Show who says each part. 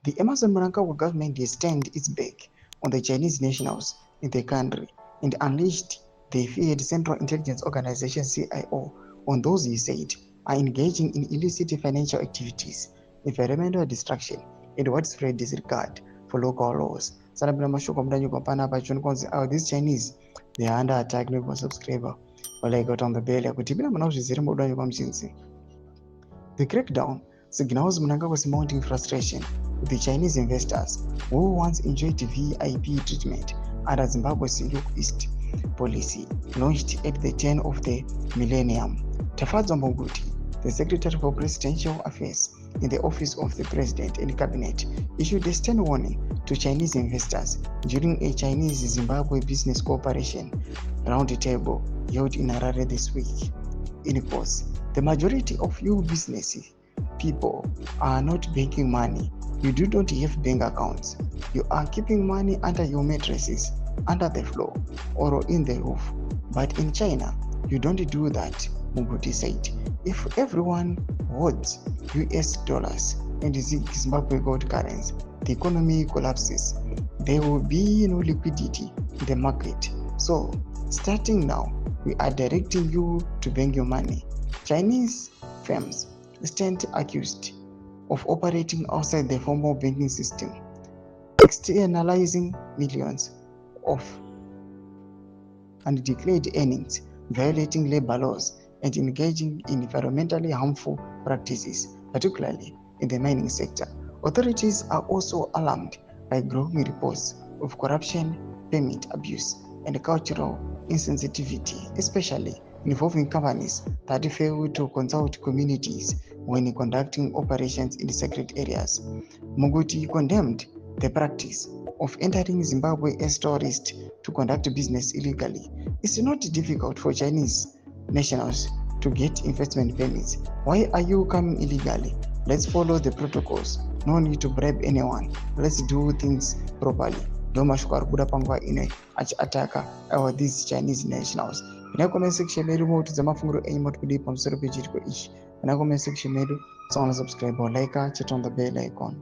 Speaker 1: The Emerson Mnangagwa government has turned its back on the Chinese nationals in the country and unleashed the feared Central Intelligence Organization CIO on those he said are engaging in illicit financial activities, environmental destruction, and widespread disregard for local laws. These Chinese, they are under attack. No subscriber. Well, I got on the bell. The crackdown signals Mnangagwa's mounting frustration with the Chinese investors who once enjoyed VIP treatment under Zimbabwe's Look East policy launched at the turn of the millennium. Tafadzwa Mbonguti, the Secretary for Presidential Affairs in the Office of the President and Cabinet, issued a stern warning to Chinese investors during a Chinese-Zimbabwe Business Cooperation roundtable held in Harare this week. In course, the majority of you business people are not banking money. You do not have bank accounts. You are keeping money under your mattresses, under the floor, or in the roof. But in China, you don't do that, Muguti said. If everyone holds US dollars and Zimbabwe gold currency, the economy collapses. There will be no liquidity in the market. So, starting now, we are directing you to bank your money. Chinese firms stand accused of operating outside the formal banking system, externalizing millions of undeclared earnings, violating labor laws, and engaging in environmentally harmful practices, particularly in the mining sector. Authorities are also alarmed by growing reports of corruption, permit abuse, and cultural insensitivity, especially involving companies that fail to consult communities when conducting operations in secret areas. Muguti condemned the practice of entering Zimbabwe as tourists to conduct business illegally. It's not difficult for Chinese nationals to get investment permits. Why are you coming illegally? Let's follow the protocols. No need to bribe anyone. Let's do things properly. Domashukar kuda pangwa ine achi-ataka these Chinese nationals. Ina comment section medu mo tuzamafunguro enyi motu kudi pamsoro page ichi. Ina comment section medu, so subscribe or like, chat on the bell icon.